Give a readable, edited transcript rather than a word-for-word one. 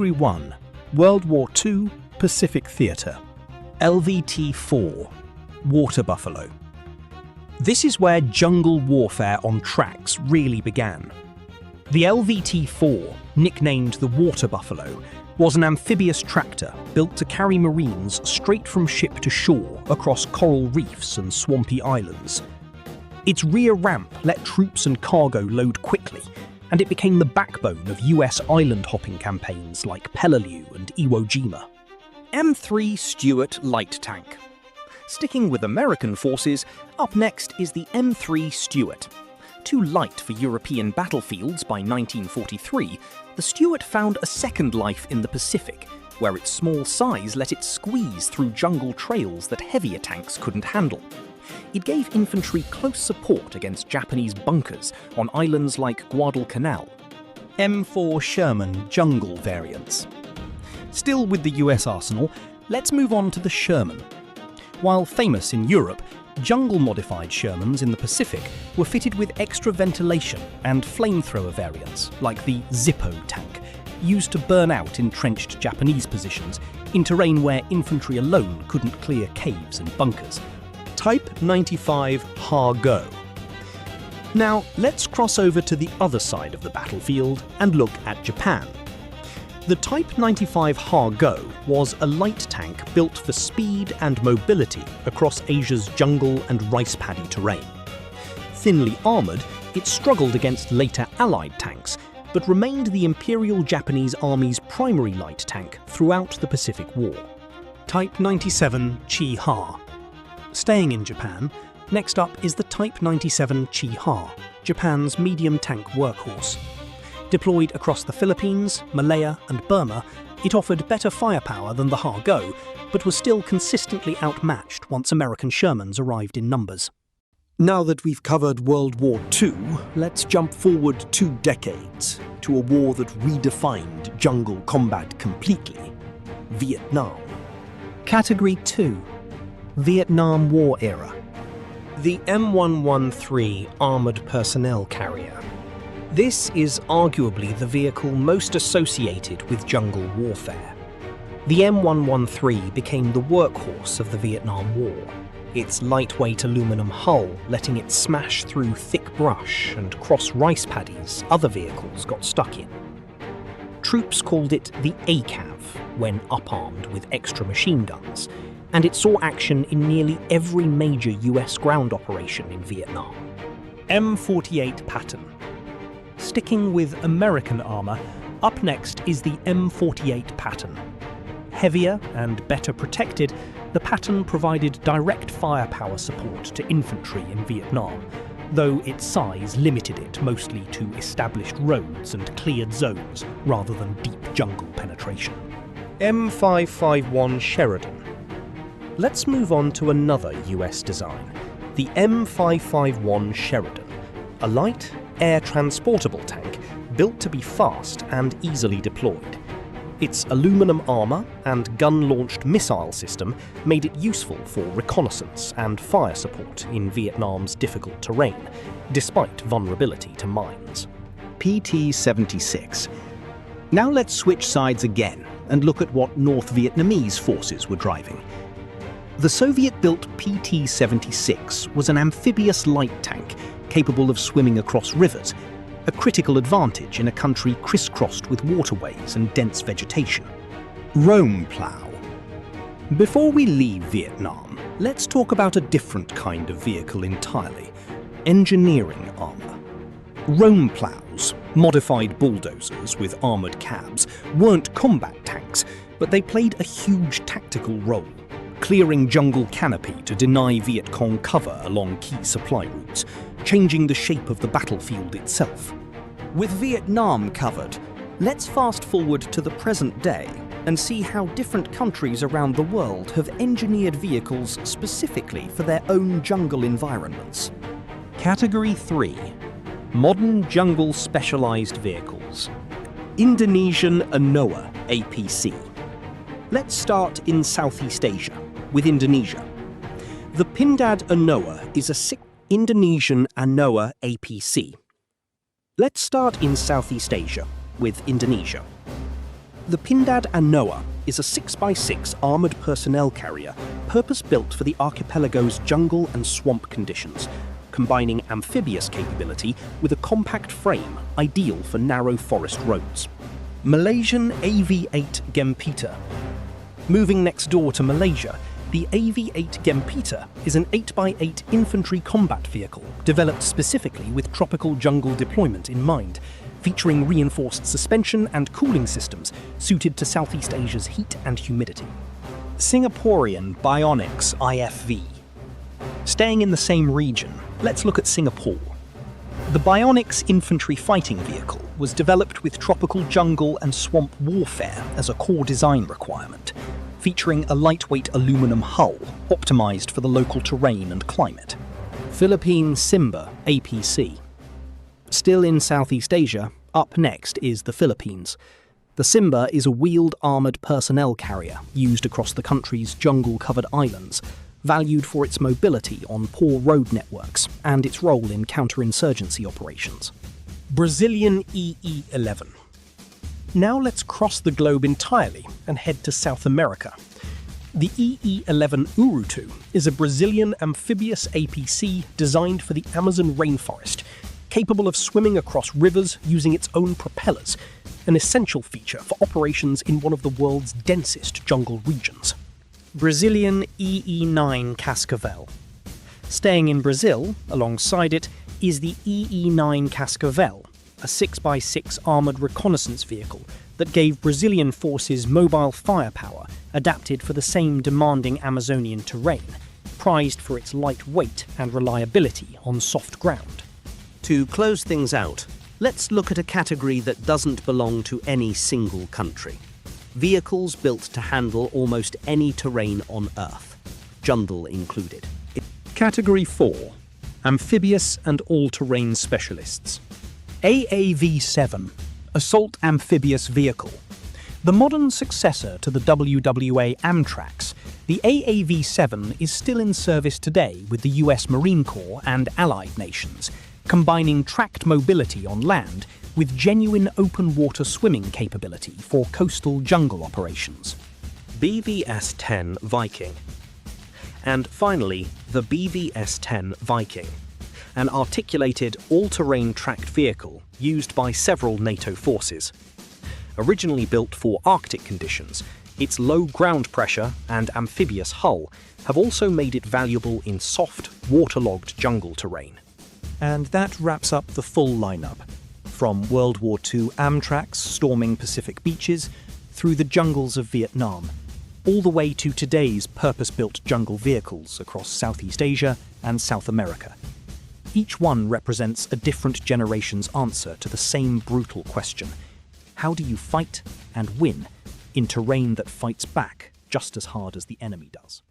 Category 1. World War II, Pacific Theatre. LVT-4, Water Buffalo. This is where jungle warfare on tracks really began. The LVT-4, nicknamed the Water Buffalo, was an amphibious tractor built to carry Marines straight from ship to shore across coral reefs and swampy islands. Its rear ramp let troops and cargo load quickly, and it became the backbone of US island-hopping campaigns like Peleliu and Iwo Jima. M3 Stuart Light Tank. Sticking with American forces, up next is the M3 Stuart. Too light for European battlefields by 1943, the Stuart found a second life in the Pacific, where its small size let it squeeze through jungle trails that heavier tanks couldn't handle. It gave infantry close support against Japanese bunkers on islands like Guadalcanal. M4 Sherman Jungle variants. Still with the US arsenal, let's move on to the Sherman. While famous in Europe, jungle-modified Shermans in the Pacific were fitted with extra ventilation and flamethrower variants, like the Zippo tank, used to burn out entrenched Japanese positions in terrain where infantry alone couldn't clear caves and bunkers. Type 95 Ha-Go. Now, let's cross over to the other side of the battlefield and look at Japan. The Type 95 Ha-Go was a light tank built for speed and mobility across Asia's jungle and rice paddy terrain. Thinly armoured, it struggled against later Allied tanks, but remained the Imperial Japanese Army's primary light tank throughout the Pacific War. Type 97 Chi-Ha. Staying in Japan, next up is the Type 97 Chi-Ha, Japan's medium tank workhorse. Deployed across the Philippines, Malaya and Burma, it offered better firepower than the Ha-Go, but was still consistently outmatched once American Shermans arrived in numbers. Now that we've covered World War II, let's jump forward 2 decades to a war that redefined jungle combat completely: Vietnam. Category 2. Vietnam War era. The M113 Armoured Personnel Carrier. This is arguably the vehicle most associated with jungle warfare. The M113 became the workhorse of the Vietnam War, its lightweight aluminum hull letting it smash through thick brush and cross rice paddies other vehicles got stuck in. Troops called it the ACAV when up-armed with extra machine guns, and it saw action in nearly every major US ground operation in Vietnam. M48 Patton. Sticking with American armour, up next is the M48 Patton. Heavier and better protected, the Patton provided direct firepower support to infantry in Vietnam, though its size limited it mostly to established roads and cleared zones rather than deep jungle penetration. M551 Sheridan. Let's move on to another US design, the M551 Sheridan, a light, air-transportable tank built to be fast and easily deployed. Its aluminum armour and gun-launched missile system made it useful for reconnaissance and fire support in Vietnam's difficult terrain, despite vulnerability to mines. PT-76. Now let's switch sides again and look at what North Vietnamese forces were driving. The Soviet-built PT-76 was an amphibious light tank capable of swimming across rivers, a critical advantage in a country crisscrossed with waterways and dense vegetation. Rome plow. Before we leave Vietnam, let's talk about a different kind of vehicle entirely: engineering armour. Rome plows, modified bulldozers with armoured cabs, weren't combat tanks, but they played a huge tactical role, clearing jungle canopy to deny Viet Cong cover along key supply routes, changing the shape of the battlefield itself. With Vietnam covered, let's fast forward to the present day and see how different countries around the world have engineered vehicles specifically for their own jungle environments. Category 3. Modern jungle specialized vehicles. Indonesian Anoa APC. Let's start in Southeast Asia, with Indonesia. The Pindad Anoa is a Indonesian Anoa APC. Let's start in Southeast Asia, with Indonesia. The Pindad Anoa is a 6x6 armoured personnel carrier purpose-built for the archipelago's jungle and swamp conditions, combining amphibious capability with a compact frame ideal for narrow forest roads. Malaysian AV-8 Gempita. Moving next door to Malaysia, the AV-8 Gempita is an 8x8 infantry combat vehicle developed specifically with tropical jungle deployment in mind, featuring reinforced suspension and cooling systems suited to Southeast Asia's heat and humidity. Singaporean Bionics IFV. Staying in the same region, let's look at Singapore. The Bionics infantry fighting vehicle was developed with tropical jungle and swamp warfare as a core design requirement, featuring a lightweight aluminum hull optimized for the local terrain and climate. Philippine Simba APC. Still in Southeast Asia, up next is the Philippines. The Simba is a wheeled armoured personnel carrier used across the country's jungle-covered islands, valued for its mobility on poor road networks and its role in counterinsurgency operations. Brazilian EE-11. Now let's cross the globe entirely and head to South America. The EE-11 Urutu is a Brazilian amphibious APC designed for the Amazon rainforest, capable of swimming across rivers using its own propellers, an essential feature for operations in one of the world's densest jungle regions. Brazilian EE-9 Cascavel. Staying in Brazil, alongside it, is the EE-9 Cascavel, a 6x6 armoured reconnaissance vehicle that gave Brazilian forces mobile firepower adapted for the same demanding Amazonian terrain, prized for its light weight and reliability on soft ground. To close things out, let's look at a category that doesn't belong to any single country. Vehicles built to handle almost any terrain on Earth, jungle included. Category 4. Amphibious and all-terrain specialists. AAV-7, Assault Amphibious Vehicle. The modern successor to the WWII amtracs, the AAV-7 is still in service today with the US Marine Corps and allied nations, combining tracked mobility on land with genuine open-water swimming capability for coastal jungle operations. BVS-10 Viking. And finally, the BVS-10 Viking, an articulated, all-terrain tracked vehicle used by several NATO forces. Originally built for Arctic conditions, its low ground pressure and amphibious hull have also made it valuable in soft, waterlogged jungle terrain. And that wraps up the full lineup, from World War II amtracs storming Pacific beaches through the jungles of Vietnam, all the way to today's purpose-built jungle vehicles across Southeast Asia and South America. Each one represents a different generation's answer to the same brutal question: how do you fight and win in terrain that fights back just as hard as the enemy does?